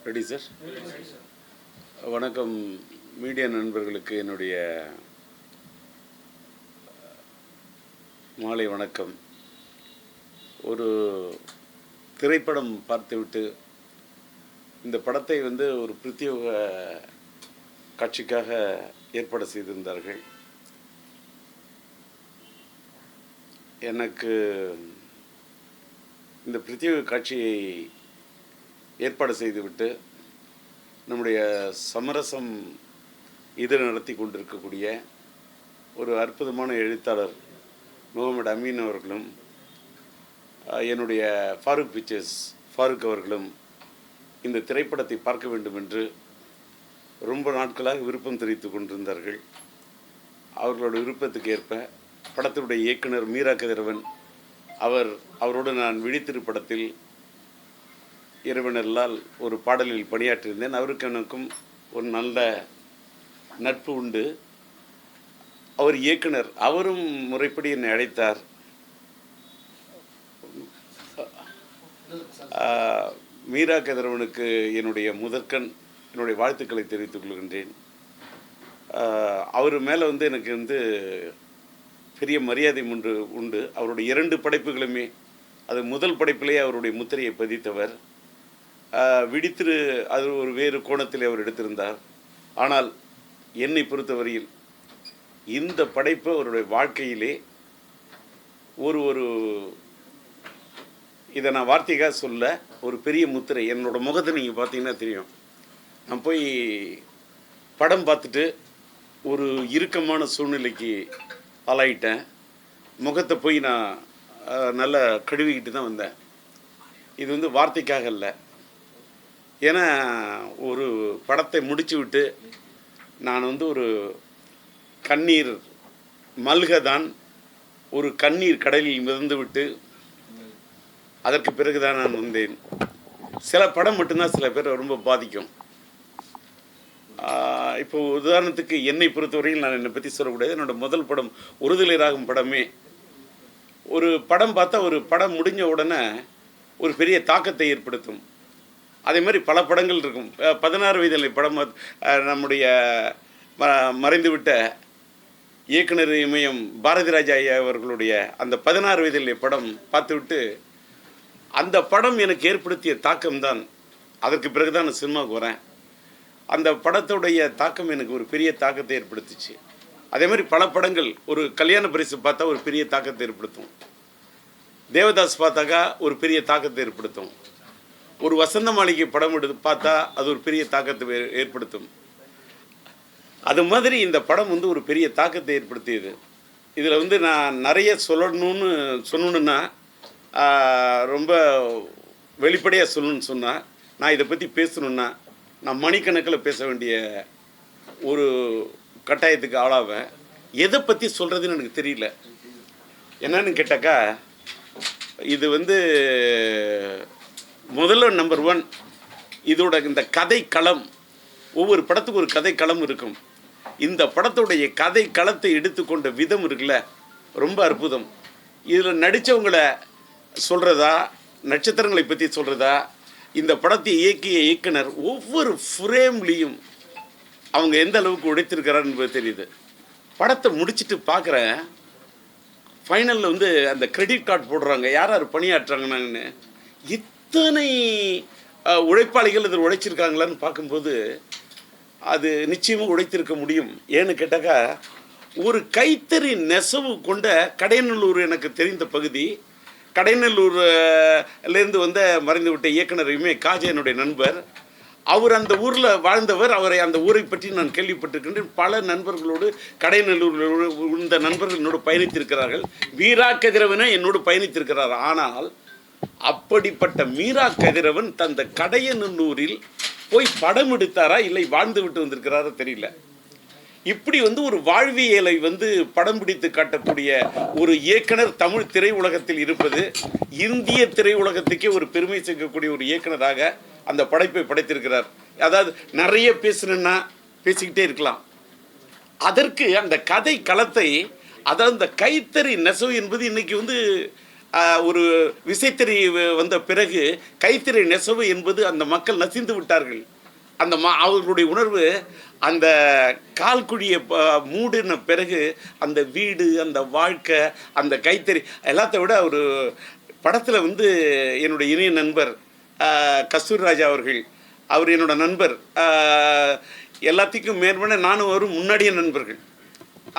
Ready sir. வணக்கம் media நண்பர்களுக்கு என்னுடைய மாலை வணக்கம். ஒரு திரைப்படம் பார்த்துவிட்டு இந்த படத்தை ஒரு பிரத்யேக காட்சிக்காக ஏற்பாடு செய்திருந்தார்கள். எனக்கு இந்த பிரத்யேக காட்சியை ஏற்பாடு செய்துவிட்டு நம்முடைய சமரசம் இதழ் நடத்தி கொண்டிருக்கக்கூடிய ஒரு அற்புதமான எழுத்தாளர் முகமது அமீன் அவர்களும் என்னுடைய ஃபாரூக் பிக்சர்ஸ் ஃபாரூக் அவர்களும் இந்த திரைப்படத்தை பார்க்க வேண்டும் என்று ரொம்ப நாட்களாக விருப்பம் தெரிவித்து கொண்டிருந்தார்கள். அவர்களோட விருப்பத்துக்கு ஏற்ப படத்தினுடைய இயக்குனர் மீரா கதிரவன் அவரோடு நான் விழித்திரு படத்தில் இறைவனல்லால் ஒரு பாடலில் பணியாற்றியிருந்தேன். அவருக்கு எனக்கும் ஒரு நல்ல நட்பு உண்டு. அவர் இயக்குனர், அவரும் முறைப்படி என்னை அழைத்தார். மீரா கதிரவனுக்கு என்னுடைய முதற்கண் என்னுடைய வாழ்த்துக்களை தெரிவித்துக் கொள்கின்றேன். அவர் மேலே எனக்கு பெரிய மரியாதை உண்டு. அவருடைய 2 படைப்புகளுமே, அது முதல் படைப்பிலேயே அவருடைய முத்திரையை பதித்தவர். விழித்திரு அது ஒரு வேறு கோணத்தில் அவர் எடுத்திருந்தார். ஆனால் என்னை பொறுத்தவரையில் இந்த படைப்பு அவருடைய வாழ்க்கையிலே ஒரு இதை நான் வார்த்தைக்காக சொல்ல ஒரு பெரிய முத்திரை. என்னோட முகத்தை நீங்கள் பார்த்தீங்கன்னா தெரியும். நான் போய் படம் பார்த்துட்டு ஒரு இறுக்கமான சூழ்நிலைக்கு ஆளாயிட்டேன். முகத்தை போய் நான் நல்லா கழுவிக்கிட்டு தான் வந்தேன். இது வார்த்தைக்காக இல்லை. ஏன்னா ஒரு படத்தை முடிச்சு விட்டு நான் ஒரு கண்ணீர் மல்கதான் ஒரு கண்ணீர் கடலில் மிதந்து விட்டு அதற்கு பிறகுதான் நான் வந்தேன். சில படம் மட்டும்தான் சில பேர் ரொம்ப பாதிக்கும். இப்போ உதாரணத்துக்கு என்னை பொறுத்தவரையில் நான் என்னை பற்றி சொல்லக்கூடாது. என்னோட முதல் படம் ஒருதலை ராகம் படமே, ஒரு படம் பார்த்தா ஒரு படம் முடிஞ்ச உடனே ஒரு பெரிய தாக்கத்தை ஏற்படுத்தும். அதே மாதிரி பல படங்கள் இருக்கும். 16 வயதில் படம் நம்முடைய மறைந்துவிட்ட இயக்குனர் இமயம் பாரதி ராஜா ஐயா அவர்களுடைய அந்த 16 வயதில் படம் பார்த்துவிட்டு அந்த படம் எனக்கு ஏற்படுத்திய தாக்கம்தான். அதற்கு பிறகுதான் நான் சினிமாவுக்கு வரேன். அந்த படத்துடைய தாக்கம் எனக்கு ஒரு பெரிய தாக்கத்தை ஏற்படுத்துச்சு. அதே மாதிரி பல படங்கள், ஒரு கல்யாண பரிசு பார்த்தா ஒரு பெரிய தாக்கத்தை ஏற்படுத்தும். தேவதாஸ் பார்த்தாக்கா ஒரு பெரிய தாக்கத்தை ஏற்படுத்தும். ஒரு வசந்த மாளிகை படம் எடுத்து பார்த்தா அது ஒரு பெரிய தாக்கத்தை ஏற்படுத்தும். அது மாதிரி இந்த படம் ஒரு பெரிய தாக்கத்தை ஏற்படுத்தியது. இதில் நான் நிறைய சொல்லணுன்னா ரொம்ப வெளிப்படையாக சொல்லணும்னு சொன்னால், நான் இதை பற்றி பேசணுன்னா நான் மணிக்கணக்கில் பேச வேண்டிய ஒரு கட்டாயத்துக்கு ஆளாவேன். எதை பற்றி சொல்கிறதுன்னு எனக்கு தெரியல. என்னன்னு கேட்டாக்கா, இது முதல்ல நம்பர் 1 இதோட இந்த கதை களம். ஒவ்வொரு படத்துக்கு ஒரு கதை களம் இருக்கும். இந்த படத்துடைய கதை களத்தை எடுத்துக்கொண்ட விதம் இருக்குல்ல, ரொம்ப அற்புதம். இதில் நடித்தவங்களை சொல்கிறதா, நட்சத்திரங்களை பற்றி சொல்கிறதா, இந்த படத்தை இயக்கிய இயக்குனர் ஒவ்வொரு ஃப்ரேம்லேயும் அவங்க எந்த அளவுக்கு உடைத்திருக்கிறார் என்பது தெரியுது. படத்தை முடிச்சுட்டு பார்க்குறேன், ஃபைனலில் அந்த கிரெடிட் கார்டு போடுறாங்க, யார் யார் பணியாற்றுறாங்கன்னு. இத்தனை உழைப்பாளிகள் இதில் உழைச்சிருக்காங்களான்னு பார்க்கும்போது அது நிச்சயமாக உழைத்திருக்க முடியும். ஏன்னு கேட்டாக்கா, ஒரு கைத்தறி நெசவு கொண்ட கடையநல்லூர் எனக்கு தெரிந்த பகுதி. கடையநல்லூர்லேருந்து மறைந்து விட்ட இயக்குனர் காஜா என்னுடைய நண்பர். அவர் அந்த ஊரில் வாழ்ந்தவர். அவரை அந்த ஊரை பற்றி நான் கேள்விப்பட்டிருக்கின்றேன். பல நண்பர்களோடு கடையநல்லூர் இந்த நண்பர்கள் என்னோடு பயணித்திருக்கிறார்கள். மீரா கதிரவனை என்னோடு பயணித்திருக்கிறார். ஆனால் அப்படிப்பட்ட மீரா கதிரவன் தந்த கடையநல்லூரில் போய் படம் எடுத்தாரா இல்லை வாழ்ந்து விட்டு வந்திருக்கிறாரா தெரியல. இப்படி ஒரு வாழ்வியலை படம் பிடித்து காட்டக்கூடிய ஒரு இயக்குனர் தமிழ் திரையுலகத்தில் இருப்பது இந்திய திரையுலகத்துக்கே ஒரு பெருமை சேர்க்கக்கூடிய ஒரு இயக்குனராக அந்த படைப்பை படைத்திருக்கிறார். அதாவது நிறைய பேசணுன்னா பேசிக்கிட்டே இருக்கலாம். அதற்கு அந்த கதை களத்தை, அதாவது இந்த கைத்தறி நெசவு என்பது இன்னைக்கு ஒரு விசைத்திரை வந்த பிறகு கைத்திரை நெசவு என்பது அந்த மக்கள் நசிந்து விட்டார்கள். அந்த அவர்களுடைய உணர்வு அந்த கால்குழியை மூடின பிறகு அந்த வீடு, அந்த வாழ்க்கை, அந்த கைத்தறி எல்லாத்த விட ஒரு படத்தில் வந்து என்னுடைய இணைய நண்பர் கஸ்தூரி ராஜா அவர்கள், அவர் என்னோட நண்பர், எல்லாத்துக்கும் மேற்பட நானும் அவரும் முன்னாடிய நண்பர்கள்.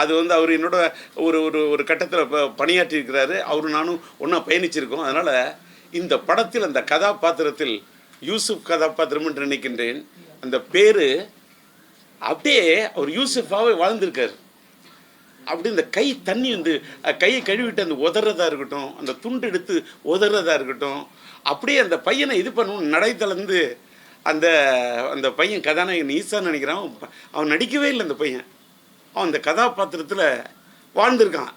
அது வந்து அவர் என்னோட ஒரு ஒரு ஒரு கட்டத்தில் பணியாற்றியிருக்கிறாரு. அவரும் நானும் ஒன்றா பயணிச்சிருக்கோம். அதனால் இந்த படத்தில் அந்த கதாபாத்திரத்தில் யூசுப் கதாபாத்திரம் என்று நினைக்கின்றேன். அந்த பேர் அப்படியே அவர் யூசுஃபாகவே வாழ்ந்திருக்கார். அப்படி இந்த கை தண்ணி வந்து கையை கழுவிட்டு அந்த உதறதா இருக்கட்டும், அந்த துண்டு எடுத்து உதறதா இருக்கட்டும், அப்படியே அந்த பையனை இது பண்ணணும் நடை தளர்ந்து அந்த அந்த பையன் கதாநாயகன் ஈசான்னு நினைக்கிறான். அவன் நடிக்கவே இல்லை. அந்த பையன் அவன் அந்த கதாபாத்திரத்தில் வாழ்ந்திருக்கான்.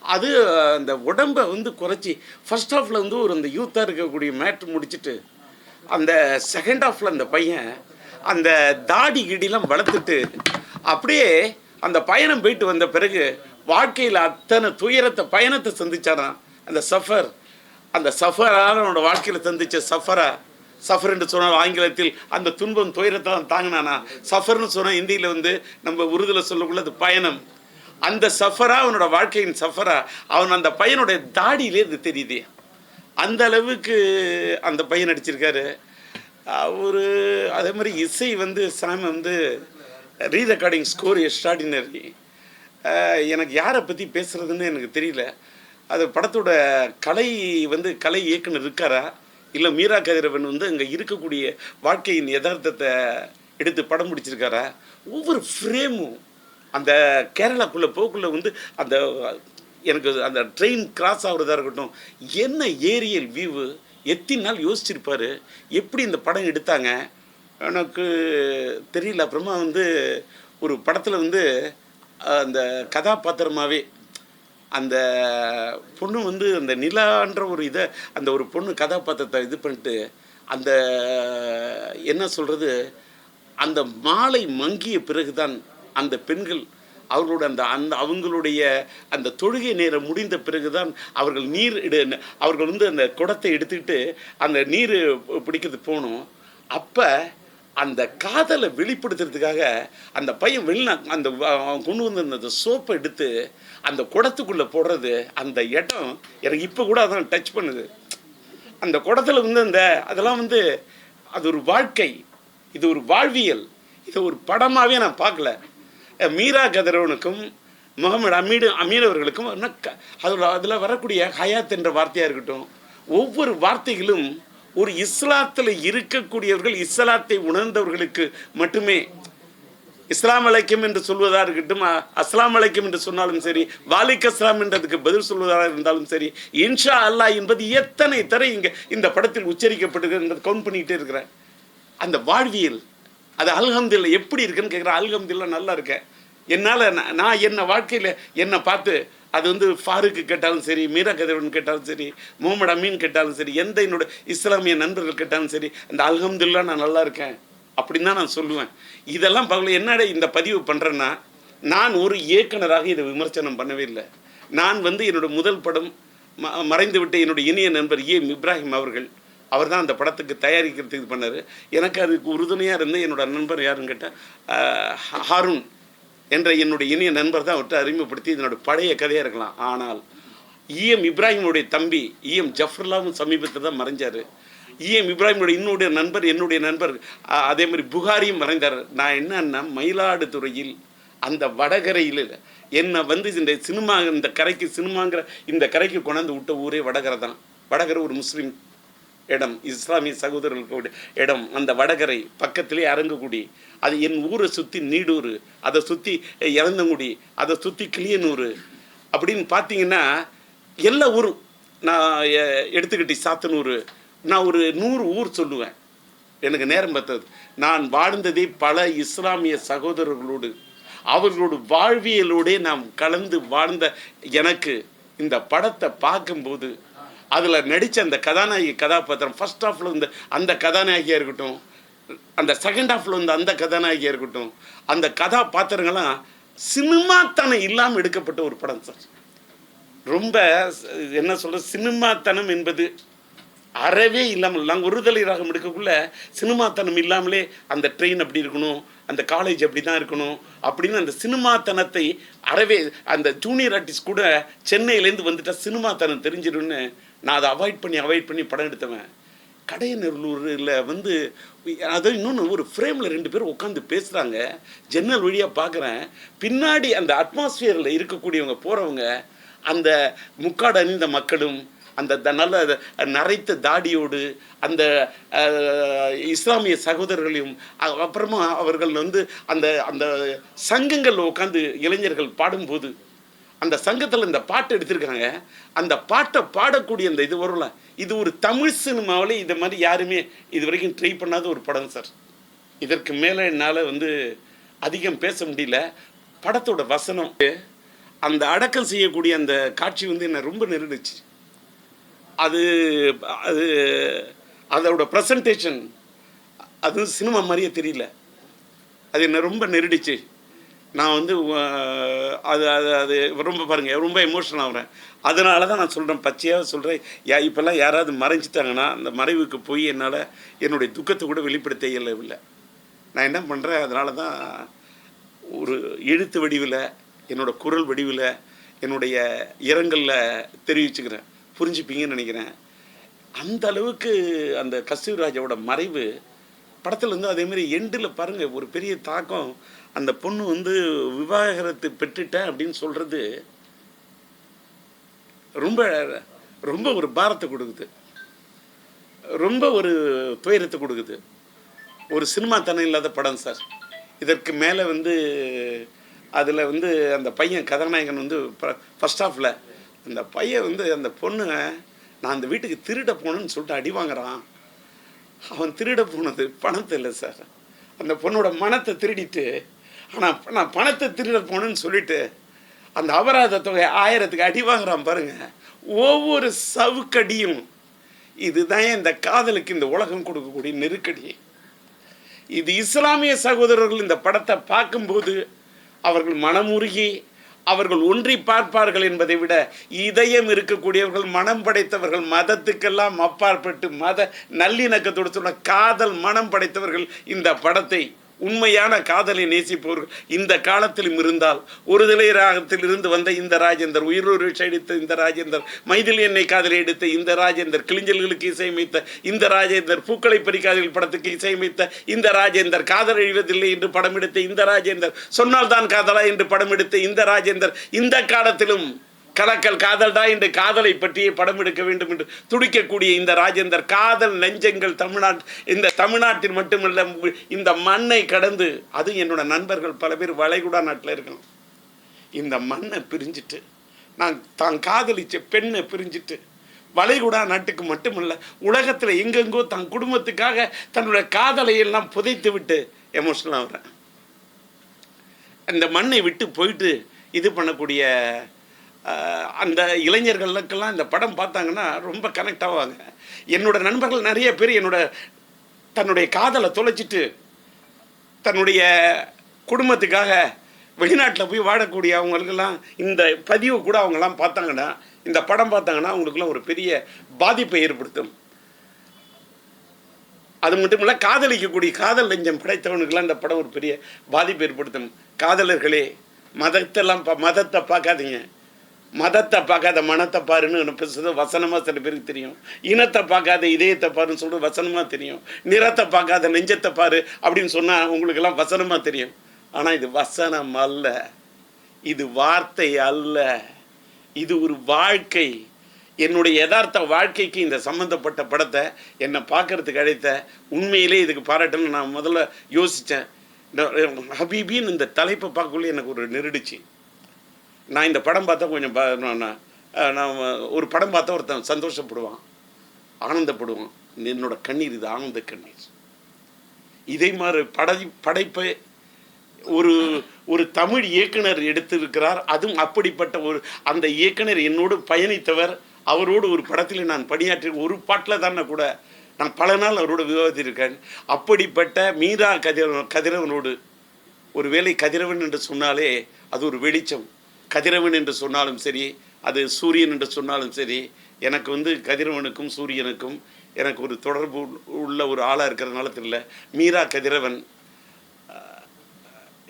அது அந்த உடம்பை வந்து குறைச்சி ஃபர்ஸ்ட் ஹாஃபில் வந்து ஒரு அந்த யூத்தாக இருக்கக்கூடிய மேட்ரு முடிச்சுட்டு அந்த செகண்ட் ஹாஃபில் அந்த பையன் அந்த தாடி கிடிலாம் வளர்த்துட்டு அப்படியே அந்த பயணம் போயிட்டு வந்த பிறகு வாழ்க்கையில் அத்தனை துயரத்தை பயணத்தை சந்திச்சாரான். அந்த சஃபர், அந்த சஃபரால் அவனோட வாழ்க்கையில் சந்தித்த சஃபர் என்று சொன்னால் ஆங்கிலத்தில் அந்த துன்பம் துயரத்தான் தாங்கினானா. சஃபர்னு சொன்னால் இந்தியில் வந்து நம்ம உருதில் சொல்லக்குள்ள அது பயணம். அந்த சஃபரா அவனோட வாழ்க்கையின் சஃபரா அவன் அந்த பையனுடைய தாடியிலே இது தெரியுது. அந்த அளவுக்கு அந்த பையன் நடிச்சிருக்காரு. ஒரு அதே மாதிரி இசை வந்து சாமி வந்து ரீரெக்கார்டிங் ஸ்கோர் எக்ஸ்ட்ராடினரி. எனக்கு யாரை பற்றி பேசுகிறதுன்னு எனக்கு தெரியல. அது படத்தோட கலை வந்து கலை இயக்குனர் இருக்காரா, இல்லை மீரா கதிரவன் வந்து அங்கே இருக்கக்கூடிய வாழ்க்கையின் யதார்த்தத்தை எடுத்து படம் பிடிச்சிருக்காரா. ஒவ்வொரு ஃப்ரேமும் அந்த கேரளாக்குள்ளே போக்குள்ளே வந்து அந்த எனக்கு அந்த ட்ரெயின் கிராஸ் ஆகுறதா இருக்கட்டும், என்ன ஏரியல் வியூவு, எத்தனை நாள் யோசிச்சிருப்பார், எப்படி இந்த படம் எடுத்தாங்க எனக்கு தெரியல. அப்புறமா வந்து ஒரு படத்தில் வந்து அந்த கதாபாத்திரமாகவே அந்த பொண்ணு வந்து அந்த நிலான்ற ஒரு இதை அந்த ஒரு பொண்ணு கதாபாத்திரத்தை இது பண்ணிட்டு அந்த என்ன சொல்கிறது, அந்த மாலை மங்கிய பிறகுதான் அந்த பெண்கள் அவர்களோட அவங்களுடைய அந்த தொழுகை நேரம் முடிந்த பிறகுதான் அவர்கள் அவர்கள் வந்து அந்த குடத்தை எடுத்துக்கிட்டு அந்த நீர் பிடிக்கிறது போகணும். அப்போ அந்த காதலை வெளிப்படுத்துறதுக்காக அந்த பையன் அந்த கொண்டு வந்து அந்த சோப்பை எடுத்து அந்த குடத்துக்குள்ளே போடுறது, அந்த இடம் எனக்கு இப்போ கூட அதான் டச் பண்ணுது. அந்த குடத்தில் வந்து அதெல்லாம் வந்து அது ஒரு வாழ்க்கை, இது ஒரு வாழ்வியல், இது ஒரு படமாகவே நான் பார்க்கல. மீரா கதிரவனுக்கும் முகமது அமீன் அவர்களுக்கும் அதில் வரக்கூடிய ஹயாத் என்ற வார்த்தையாக இருக்கட்டும், ஒவ்வொரு வார்த்தைகளும் ஒரு இஸ்லாத்தில் இருக்கக்கூடியவர்கள், இஸ்லாத்தை உணர்ந்தவர்களுக்கு மட்டுமே இஸ்லாம் அலைக்கும் என்று சொல்வதாக இருக்கட்டும், அஸ்லாம் அலைக்கும் என்று சொன்னாலும் சரி, வாலிக் அஸ்லாம் என்றதுக்கு பதில் சொல்வதாக இருந்தாலும் சரி, இன்ஷா அல்லாஹ் என்பது எத்தனை தடவை இங்கே இந்த படத்தில் உச்சரிக்கப்பட்டிருக்கிறது கவுண்ட் பண்ணிக்கிட்டே இருக்கிறேன். அந்த வாழ்வியல் அது அல்ஹம்துலில்லா எப்படி இருக்குன்னு கேட்குறேன். அல்ஹம்துலில்லா நல்லா இருக்கேன். என்னால் நான் என்ன வாழ்க்கையில் என்னை பார்த்து அது வந்து ஃபாருக்கு கேட்டாலும் சரி, மீரா கதிரவன் கேட்டாலும் சரி, முகமது அமீன் கேட்டாலும் சரி, எந்த என்னோட இஸ்லாமிய நண்பர்கள் கேட்டாலும் சரி, அந்த அல்ஹம்துலில்லா நான் நல்லா இருக்கேன் அப்படின்னு தான் நான் சொல்லுவேன். இதெல்லாம் பார்க்கல. என்னடா இந்த பதிவு பண்ணுறேன்னா, நான் ஒரு இயக்குனராக இதை விமர்சனம் பண்ணவே இல்லை. நான் வந்து என்னோட முதல் படம் மறைந்து விட்ட என்னுடைய இனிய நண்பர் இப்ராஹிம் அவர்கள், அவர் தான் அந்த படத்துக்கு தயாரிக்கிறதுக்கு இது பண்ணார். எனக்கு அதுக்கு உறுதுணையாக இருந்து என்னோட நண்பர் யாருன்னு கேட்டால் ஹாரூன் என்ற என்னுடைய இனிய நண்பர் தான் அவர்கிட்ட அறிமுகப்படுத்தி இதனோட பழைய கதையாக இருக்கலாம். ஆனால் இப்ராஹிமுடைய தம்பி ஜஃபர்லாவும் சமீபத்தில் தான் மறைஞ்சார். இப்ராஹிமுடைய என்னுடைய நண்பர் அதே மாதிரி புகாரியும் மறைந்தார். நான் என்னன்னா மயிலாடுதுறையில் அந்த வடகரையில் என்னை வந்து இந்த சினிமா இந்த கரைக்கு சினிமாங்கிற இந்த கரைக்கு கொண்டாந்து விட்ட ஊரே வடகரை தான். வடகரை ஒரு முஸ்லீம் இடம், இஸ்லாமிய சகோதரர்களுக்கு இடம். அந்த வடகரை பக்கத்திலே அரங்குக்குடி, அது என் ஊரை சுற்றி நீடூர், அதை சுற்றி இறந்தங்குடி, அதை சுற்றி கிளியனூர் அப்படின்னு பார்த்தீங்கன்னா எல்லா ஊரும் நான் எடுத்துக்கிட்டு சாத்தனூர், நான் ஒரு 100 ஊர் சொல்லுவேன். எனக்கு நேரம் பார்த்தது. நான் வாழ்ந்ததே பல இஸ்லாமிய சகோதரர்களோடு, அவர்களோட வாழ்வியலோடே நாம் கலந்து வாழ்ந்த எனக்கு இந்த படத்தை பார்க்கும்போது அதில் நடித்த அந்த கதாநாயகி கதாபாத்திரம் ஃபர்ஸ்ட் ஹாஃபில் வந்து அந்த கதாநாயகியாக இருக்கட்டும், அந்த செகண்ட் ஹாஃபில் வந்து அந்த கதாநாயகியாக இருக்கட்டும், அந்த கதாபாத்திரங்கள்லாம் சினிமாத்தனம் இல்லாமல் எடுக்கப்பட்ட ஒரு படம் சார். ரொம்ப என்ன சொல்ற சினிமாத்தனம் என்பது அறவே இல்லாமல் நாங்கள் ஒருதலை ராகம் எடுக்கக்குள்ள சினிமாத்தனம் இல்லாமலே அந்த ட்ரெயின் அப்படி இருக்கணும், அந்த காலேஜ் அப்படி தான் இருக்கணும் அப்படின்னு அந்த சினிமாத்தனத்தை அறவே அந்த ஜூனியர் ஆர்டிஸ்ட் கூட சென்னையிலேருந்து வந்துட்டால் சினிமாத்தனம் தெரிஞ்சிடும்னு நான் அதை அவாய்ட் பண்ணி படம் எடுத்தவன். கடையநல்லூரில் வந்து அதை இன்னொன்று ஒரு ஃப்ரேமில் 2 பேர் உட்காந்து பேசுகிறாங்க, ஜன்னல் வழியாக பார்க்குறேன். பின்னாடி அந்த அட்மாஸ்பியரில் இருக்கக்கூடியவங்க போகிறவங்க அந்த முக்காடு அணிந்த மக்களும் அந்த நல்ல நரைத்த தாடியோடு அந்த இஸ்லாமிய சகோதரர்களையும் அப்புறமா அவர்கள் வந்து அந்த அந்த சங்கங்களில் உட்காந்து இளைஞர்கள் பாடும்போது அந்த சங்கத்தில் இந்த பாட்டு எடுத்திருக்காங்க. அந்த பாட்டை பாடக்கூடிய அந்த இது வரும்ல, இது ஒரு தமிழ் சினிமாவில் இதை மாதிரி யாருமே இது வரைக்கும் ட்ரை பண்ணாத ஒரு படம் சார். இதற்கு மேலே என்னால் வந்து அதிகம் பேச முடியல. படத்தோட வசனம், அந்த அடக்கம் செய்யக்கூடிய அந்த காட்சி வந்து என்னை ரொம்ப நெருடுச்சு. அது அது அதோட ப்ரெசன்டேஷன் அது சினிமா மாதிரியே தெரியல. அது என்னை ரொம்ப நெருடிச்சு. நான் வந்து அது அது அது ரொம்ப பாருங்கள், ரொம்ப எமோஷனல் ஆகிறேன். அதனால தான் நான் சொல்கிறேன், பச்சையாக சொல்கிறேன். இப்போல்லாம் யாராவது மறைஞ்சிட்டாங்கன்னா அந்த மறைவுக்கு போய் என்னால் என்னுடைய துக்கத்தை கூட வெளிப்படுத்த இயலவில்லை. நான் என்ன பண்ணுறேன், அதனால தான் ஒரு எழுத்து வடிவில் என்னோடய குரல் வடிவில் என்னுடைய இரங்கலில் தெரிவிச்சுக்கிறேன். புரிஞ்சுப்பீங்கன்னு நினைக்கிறேன். அந்த அளவுக்கு அந்த கஸ்தூரிராஜாவோட மறைவு படத்துலேருந்து அதேமாதிரி எண்டில் பாருங்கள் ஒரு பெரிய தாக்கம். அந்த பொண்ணு வந்து விவாகரத்து பெற்றுட்டேன் அப்படின்னு சொல்கிறது ரொம்ப ரொம்ப ஒரு பாரத்தை கொடுக்குது, ரொம்ப ஒரு துயரத்தை கொடுக்குது. ஒரு சினிமா தனம் இல்லாத படம் சார். இதற்கு மேலே வந்து அதில் வந்து அந்த பையன் கதாநாயகன் வந்து ஃபஸ்ட் ஹாஃபில் அந்த பையன் வந்து அந்த பொண்ணு நான் அந்த வீட்டுக்கு திருட போனேன்னு சொல்லிட்டு அடி வாங்குறான். அவன் திருட போனது பணத்தை இல்லை சார், அந்த பொண்ணோட மனத்தை திருடிட்டு. ஆனால் நான் பணத்தை திருட போனேன்னு சொல்லிட்டு அந்த அபராத தொகை 1000க்கு அடி வாங்குறான் பாருங்கள். ஒவ்வொரு சவுக்கடியும் இதுதான் இந்த காதலுக்கு இந்த உலகம் கொடுக்கக்கூடிய நெருக்கடி. இது இஸ்லாமிய சகோதரர்கள் இந்த படத்தை பார்க்கும்போது அவர்கள் மனமுருகி அவர்கள் ஒன்றி பார்ப்பார்கள் என்பதை விட இதயம் இருக்கக்கூடியவர்கள், மனம் படைத்தவர்கள், மதத்துக்கெல்லாம் அப்பாற்பட்டு மத நல்லிணக்கத்தோடு சொன்ன காதல் மனம் படைத்தவர்கள் இந்த படத்தை, உண்மையான காதலை நேசிப்பவர்கள் இந்த காலத்திலும் இருந்தால், ஒருதலை ராகத்தில் இருந்து வந்த இந்த ராஜேந்தர், உயிரோடு எடுத்த இந்த ராஜேந்தர், மைதிலி என்னை காதலை எடுத்த இந்த ராஜேந்தர், கிளிஞ்சல்களுக்கு இசையமைத்த இந்த ராஜேந்தர், பூக்களை பறிக்காதல் படத்துக்கு இசையமைத்த இந்த ராஜேந்தர், காதல் அழிவதில்லை என்று படம் எடுத்த இந்த ராஜேந்தர், சொன்னால் தான் காதலா என்று படம் எடுத்த இந்த ராஜேந்தர், இந்த காலத்திலும் கலக்கல் காதல்டா என்று காதலை பற்றியே படம் எடுக்க வேண்டும் என்று துடிக்கக்கூடிய இந்த ராஜேந்தர், காதல் நெஞ்சங்கள் இந்த தமிழ்நாட்டில் மட்டுமல்ல இந்த மண்ணை கடந்து, அது என்னோட நண்பர்கள் பல பேர் வளைகுடா நாட்டில் இருக்கணும், இந்த மண்ணை பிரிஞ்சுட்டு நான் தான் காதலிச்ச பெண்ணை பிரிஞ்சுட்டு வளைகுடா நாட்டுக்கு மட்டுமல்ல உலகத்தில் எங்கெங்கோ தன் குடும்பத்துக்காக தன்னுடைய காதலை எல்லாம் புதைத்து விட்டு எமோஷனல் ஆகிறேன். அந்த மண்ணை விட்டு போயிட்டு இது பண்ணக்கூடிய அந்த இளைஞர்களுக்கெல்லாம் இந்த படம் பார்த்தாங்கன்னா ரொம்ப கனெக்ட் ஆவாங்க. என்னோட நண்பர்கள் நிறைய பேர் தன்னுடைய காதலை தொலைச்சிட்டு தன்னுடைய குடும்பத்துக்காக வெளிநாட்டில் போய் வாழக்கூடிய அவங்களுக்கெல்லாம் இந்த பதிவு கூட அவங்கெல்லாம் பார்த்தாங்கன்னா, இந்த படம் பார்த்தாங்கன்னா அவங்களுக்குலாம் ஒரு பெரிய பாதிப்பை ஏற்படுத்தும். அது மட்டும் இல்லை, காதலிக்கக்கூடிய காதல் நெஞ்சம் படைத்தவனுக்கெல்லாம் இந்த படம் ஒரு பெரிய பாதிப்பு ஏற்படுத்தும். காதலர்களே, மதத்தை பார்க்காதீங்க, மதத்தை பார்க்காத மனத்தை பாருன்னு பேசுறது வசனமாக சில பேருக்கு தெரியும். இனத்தை பார்க்காத இதயத்தை பாருன்னு சொல்கிறது வசனமாக தெரியும். நிறத்தை பார்க்காத நெஞ்சத்தை பாரு அப்படின்னு சொன்னால் உங்களுக்கெல்லாம் வசனமாக தெரியும். ஆனால் இது வசனம் அல்ல, இது வார்த்தை அல்ல, இது ஒரு வாழ்க்கை. என்னுடைய யதார்த்த வாழ்க்கைக்கு இந்த சம்மந்தப்பட்ட படத்தை என்னை பார்க்கறதுக்கு அழைத்த உண்மையிலே இதுக்கு பாராட்டணும்னு நான் முதல்ல யோசித்தேன். ஹபீபின்னு இந்த தலைப்பை பார்க்கக்குள்ளே எனக்கு ஒரு நெருடிச்சு. நான் இந்த படம் பார்த்தா கொஞ்சம் நான் ஒரு படம் பார்த்தா ஒருத்தன் சந்தோஷப்படுவான், ஆனந்தப்படுவான். என்னோட கண்ணீர் இது ஆனந்த கண்ணீர். இதே மாதிரி படைப்பை ஒரு தமிழ் இயக்குனர் எடுத்திருக்கிறார். அதுவும் அப்படிப்பட்ட அந்த இயக்குனர் என்னோடு பயணித்தவர். அவரோடு ஒரு படத்தில் நான் பணியாற்றி ஒரு பாட்டில் தானே கூட நான் பல நாள் அவரோட விவாதித்திருக்கேன். அப்படிப்பட்ட மீரா கதிரவனோடு, ஒரு வேளை கதிரவன் என்று சொன்னாலே அது ஒரு வெளிச்சம், கதிரவன் என்று சொன்னாலும் சரி, அது சூரியன் என்று சொன்னாலும் சரி, எனக்கு வந்து கதிரவனுக்கும் சூரியனுக்கும் எனக்கு ஒரு தொடர்பு உள்ள ஒரு ஆளாக இருக்கிறதுனால தெரியல. மீரா கதிரவன்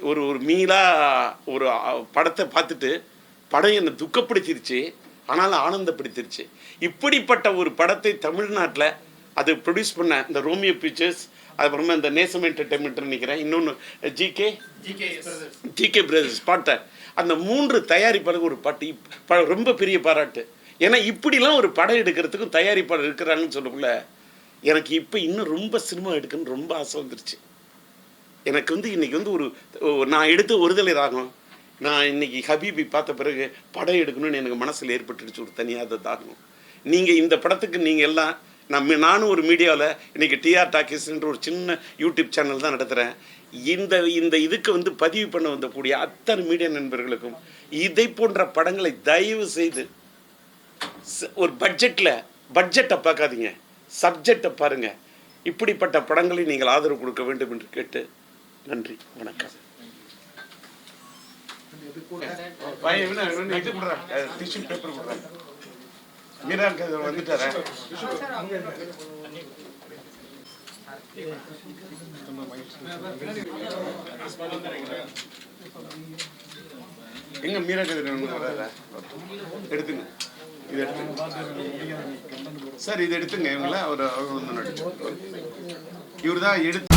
ஒரு ஒரு மீளா ஒரு படத்தை பார்த்துட்டு படம் என்னை துக்கப்படுத்திருச்சு, ஆனாலும் ஆனந்தப்படுத்திருச்சு. இப்படிப்பட்ட ஒரு படத்தை தமிழ்நாட்டில் அது ப்ரொடியூஸ் பண்ண இந்த ரோமியோ பிக்சர்ஸ், அதுக்கப்புறமா இந்த நேசம் என்டர்டைன்மெண்ட்னு நினைக்கிறேன், இன்னொன்று ஜிகே பிரதர்ஸ் பாட்டை, அந்த 3 தயாரிப்பாளருக்கு ஒரு பாட்டு ரொம்ப பெரிய பாராட்டு. ஏன்னா இப்படிலாம் ஒரு படம் எடுக்கிறதுக்கும் தயாரிப்பாளர் இருக்கிறாங்கன்னு சொல்லக்குள்ள எனக்கு இப்போ இன்னும் ரொம்ப சினிமா எடுக்கணும்னு ரொம்ப ஆசை வந்துருச்சு. எனக்கு வந்து இன்றைக்கி வந்து நான் எடுத்த ஒருதலை ராகம், நான் இன்றைக்கி ஹபீபி பார்த்த பிறகு படம் எடுக்கணும்னு எனக்கு மனசில் ஏற்பட்டுடுச்சு ஒரு தனியாக தாகணும். நீங்கள் இந்த படத்துக்கு நீங்கள் எல்லாம் நானும் ஒரு மீடியாவில் இன்றைக்கி டிஆர் டாக்கீஸ்ன்ற ஒரு சின்ன யூடியூப் சேனல் தான் நடத்துகிறேன். இந்த இதுக்கு வந்து பதிவு பண்ண வந்தக்கூடிய அத்தனை மீடியா நண்பர்களுக்கும் இதை போன்ற படங்களை தயவு செய்து ஒரு பட்ஜெட்டை பார்க்காதீங்க, சப்ஜெக்டை பாருங்கள். இப்படிப்பட்ட படங்களை நீங்கள் ஆதரவு கொடுக்க வேண்டும் என்று கேட்டு நன்றி, வணக்கம். Tissue paper கொடுறேன். மீரா வந்துட்டாரா? எங்க மீரா கதிரவன் எடுத்துங்க, இது எடுத்துங்க சார், இது எடுத்துங்க. இவங்கள அவர் வந்து இவர் தான் எடுத்து